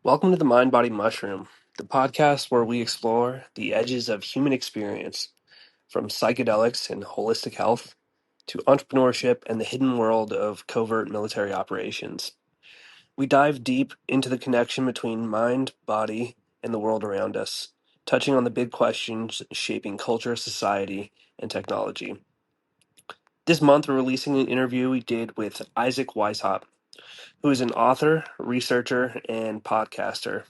Welcome to the Mind Body Mushroom, the podcast where we explore the edges of human experience, from psychedelics and holistic health to entrepreneurship and the hidden world of covert military operations. We dive deep into the connection between mind, body, and the world around us, touching on the big questions shaping culture, society, and technology. This month, we're releasing an interview we did with Isaac Weishaupt, who is an author, researcher, and podcaster.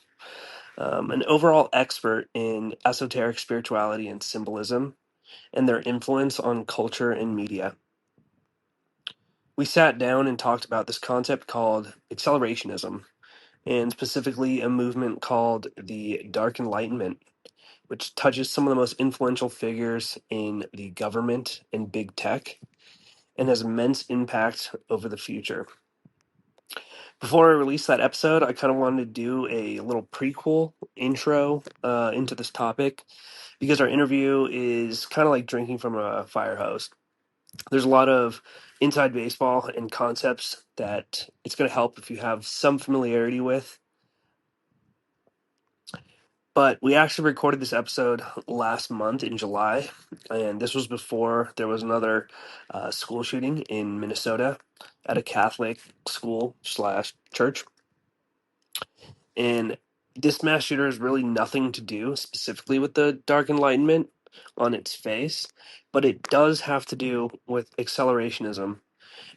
An overall expert in esoteric spirituality and symbolism and their influence on culture and media. We sat down and talked about this concept called accelerationism, and specifically a movement called the Dark Enlightenment, which touches some of the most influential figures in the government and big tech and has immense impact over the future. Before I release that episode, I kind of wanted to do a little prequel intro into this topic because our interview is kind of like drinking from a fire hose. There's a lot of inside baseball and concepts that it's going to help if you have some familiarity with. But we actually recorded this episode last month in July, and this was before there was another school shooting in Minnesota at a Catholic school slash church. And this mass shooter has really nothing to do specifically with the Dark Enlightenment on its face, but it does have to do with accelerationism.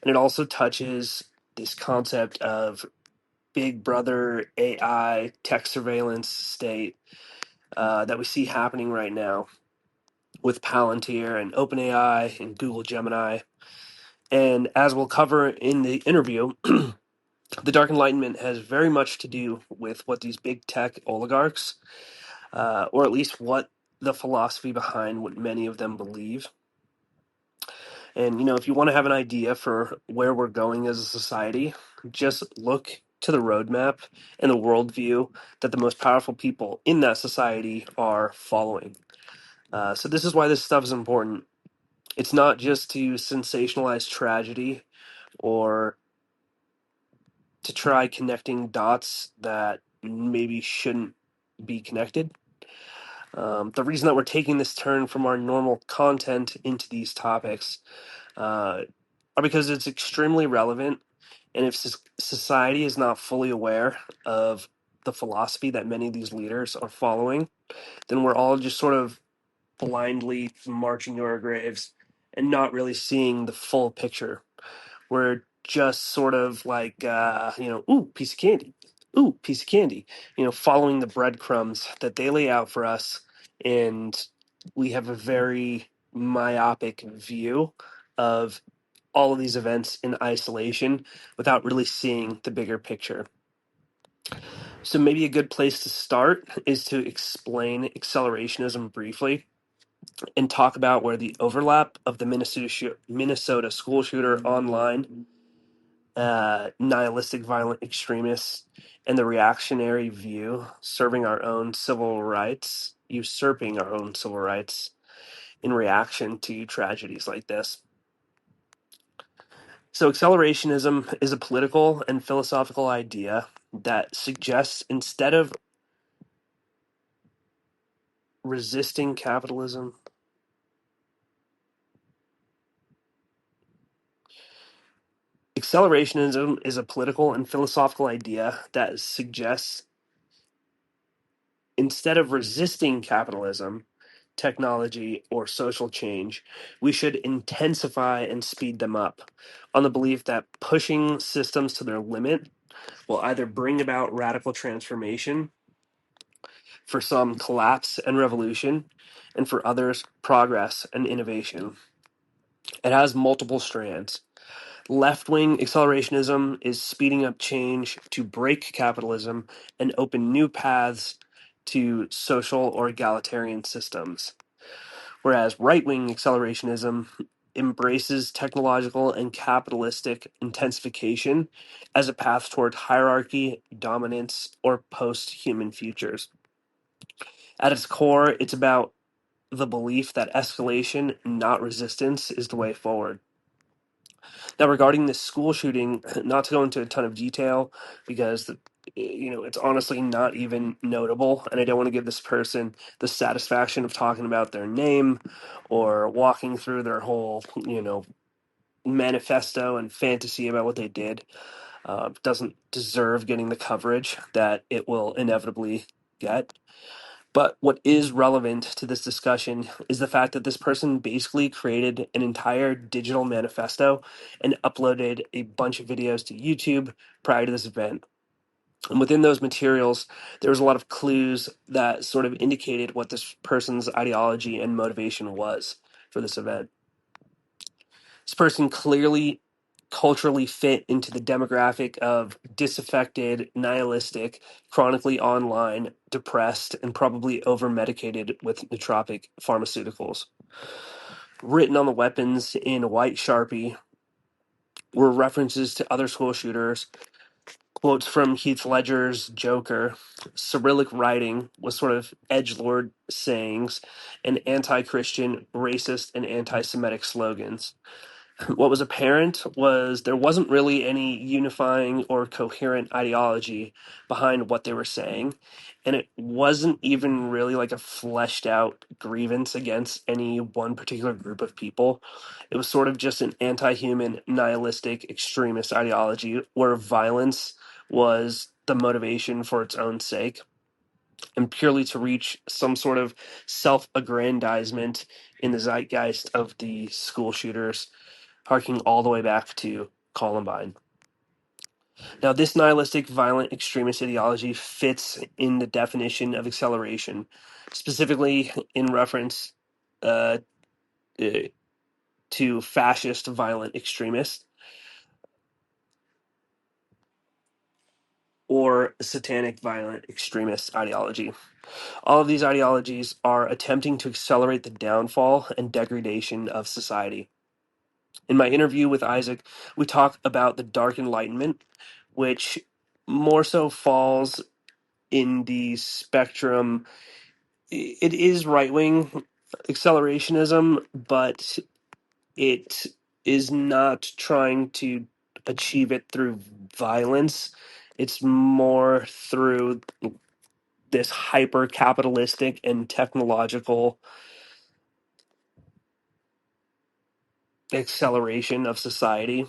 And it also touches this concept of big brother AI tech surveillance state that we see happening right now with Palantir and OpenAI and Google Gemini. And as we'll cover in the interview, the Dark Enlightenment has very much to do with what these big tech oligarchs, or at least what the philosophy behind what many of them believe. And, if you want to have an idea for where we're going as a society, just look to the roadmap and the worldview that the most powerful people in that society are following. So this is why this stuff is important. It's not just to sensationalize tragedy or to try connecting dots that maybe shouldn't be connected. The reason that we're taking this turn from our normal content into these topics are because it's extremely relevant, and if society is not fully aware of the philosophy that many of these leaders are following, then we're all just sort of blindly marching to our graves and not really seeing the full picture. We're just sort of like, ooh, piece of candy. Ooh, piece of candy. Following the breadcrumbs that they lay out for us. And we have a very myopic view of all of these events in isolation without really seeing the bigger picture. So maybe a good place to start is to explain accelerationism briefly and talk about where the overlap of the Minnesota school shooter online, nihilistic violent extremists, and the reactionary view usurping our own civil rights in reaction to tragedies like this. So accelerationism is a political and philosophical idea that suggests instead of resisting capitalism, accelerationism is a political and philosophical idea that suggests instead of resisting capitalism, technology, or social change, we should intensify and speed them up on the belief that pushing systems to their limit will either bring about radical transformation, for some collapse and revolution, and for others progress and innovation. It has multiple strands. Left-wing accelerationism is speeding up change to break capitalism and open new paths to social or egalitarian systems. Whereas right-wing accelerationism embraces technological and capitalistic intensification as a path toward hierarchy, dominance, or post-human futures. At its core, it's about the belief that escalation, not resistance, is the way forward. Now, regarding this school shooting, not to go into a ton of detail because it's honestly not even notable, and I don't want to give this person the satisfaction of talking about their name or walking through their whole, manifesto and fantasy about what they did. Doesn't deserve getting the coverage that it will inevitably get. But what is relevant to this discussion is the fact that this person basically created an entire digital manifesto and uploaded a bunch of videos to YouTube prior to this event. And within those materials, there was a lot of clues that sort of indicated what this person's ideology and motivation was for this event. This person clearly culturally fit into the demographic of disaffected, nihilistic, chronically online, depressed, and probably over medicated with nootropic pharmaceuticals. Written on the weapons in white Sharpie were references to other school shooters, quotes from Heath Ledger's Joker, Cyrillic writing with sort of edgelord sayings, and anti Christian, racist, and anti Semitic slogans. What was apparent was there wasn't really any unifying or coherent ideology behind what they were saying, and it wasn't even really like a fleshed out grievance against any one particular group of people. It was sort of just an anti human, nihilistic, extremist ideology where violence was the motivation for its own sake and purely to reach some sort of self aggrandizement in the zeitgeist of the school shooters, harking all the way back to Columbine. Now, this nihilistic, violent, extremist ideology fits in the definition of acceleration, specifically in reference uh, uh, to fascist, violent extremists or satanic, violent extremist ideology. All of these ideologies are attempting to accelerate the downfall and degradation of society. In my interview with Isaac, we talk about the Dark Enlightenment, which more so falls in the spectrum. It is right wing accelerationism, but it is not trying to achieve it through violence. It's more through this hyper capitalistic and technological acceleration of society.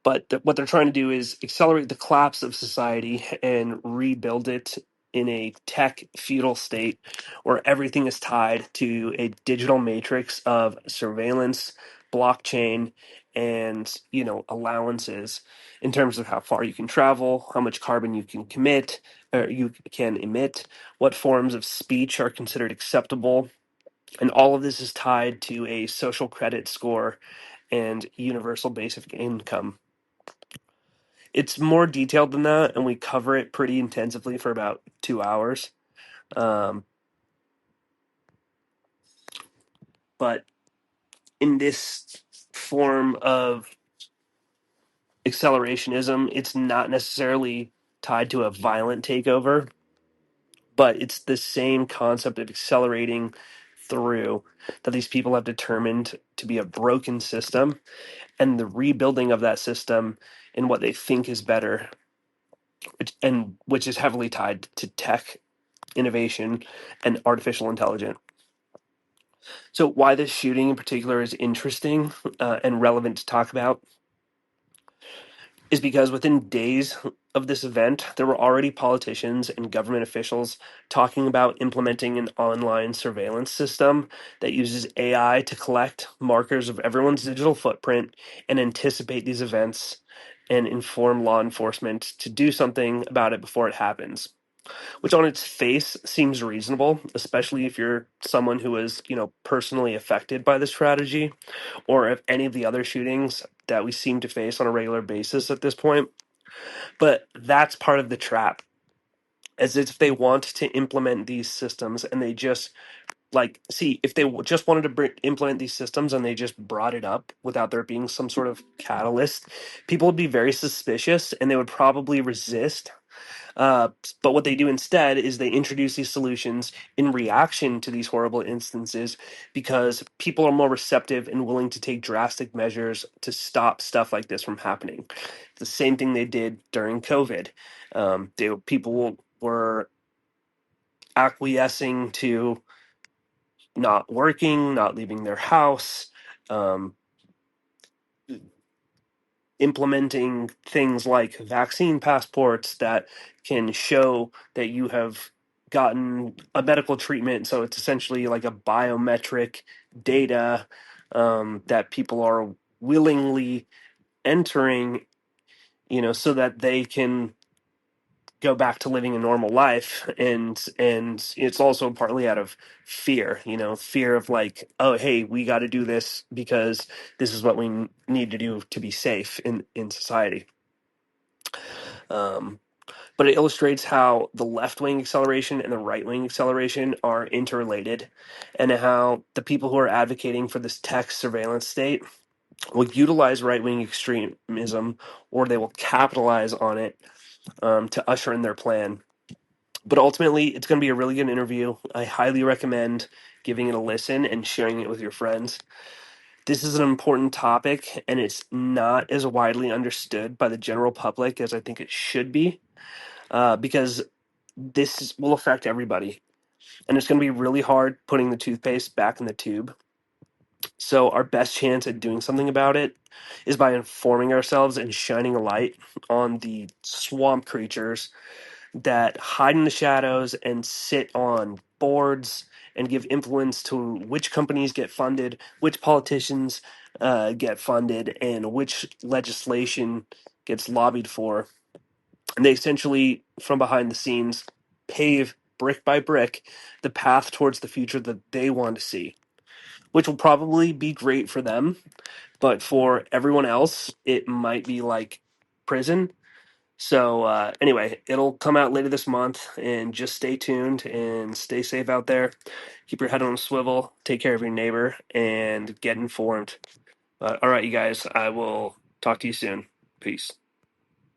But what they're trying to do is accelerate the collapse of society and rebuild it in a tech feudal state where everything is tied to a digital matrix of surveillance, blockchain, and allowances in terms of how far you can travel, how much carbon you can commit or you can emit, what forms of speech are considered acceptable, and all of this is tied to a social credit score and universal basic income. It's more detailed than that, and we cover it pretty intensively for about 2 hours. Um, but in this form of accelerationism, it's not necessarily tied to a violent takeover, but it's the same concept of accelerating through that these people have determined to be a broken system and the rebuilding of that system in what they think is better, which is heavily tied to tech innovation and artificial intelligence. So, why this shooting in particular is interesting and relevant to talk about is because within days of this event, there were already politicians and government officials talking about implementing an online surveillance system that uses AI to collect markers of everyone's digital footprint and anticipate these events and inform law enforcement to do something about it before it happens, which on its face seems reasonable, especially if you're someone who is, personally affected by this strategy or if any of the other shootings that we seem to face on a regular basis at this point. But that's part of the trap, as if they want to implement these systems and they just if they just wanted to implement these systems and they just brought it up without there being some sort of catalyst, people would be very suspicious and they would probably resist Uh, but what they do instead is they introduce these solutions in reaction to these horrible instances because people are more receptive and willing to take drastic measures to stop stuff like this from happening. It's the same thing they did during COVID. People were acquiescing to not working, not leaving their house, um, implementing things like vaccine passports that can show that you have gotten a medical treatment. So it's essentially like a biometric data that people are willingly entering, so that they can go back to living a normal life. And it's also partly out of fear, fear of like, oh hey, we got to do this because this is what we need to do to be safe in society. um, but it illustrates how the left-wing acceleration and the right-wing acceleration are interrelated, and how the people who are advocating for this tech surveillance state will utilize right-wing extremism, or they will capitalize on it to usher in their plan. But ultimately, it's going to be a really good interview. I highly recommend giving it a listen and sharing it with your friends. This is an important topic, and it's not as widely understood by the general public as I think it should be, because this will affect everybody. And it's going to be really hard putting the toothpaste back in the tube. So, our best chance at doing something about it is by informing ourselves and shining a light on the swamp creatures that hide in the shadows and sit on boards and give influence to which companies get funded, which politicians get funded, and which legislation gets lobbied for. And they essentially, from behind the scenes, pave brick by brick the path towards the future that they want to see, which will probably be great for them. But for everyone else, it might be like prison. So, anyway, it'll come out later this month, and just stay tuned and stay safe out there. Keep your head on a swivel, take care of your neighbor, and get informed. All right, you guys, I will talk to you soon. Peace.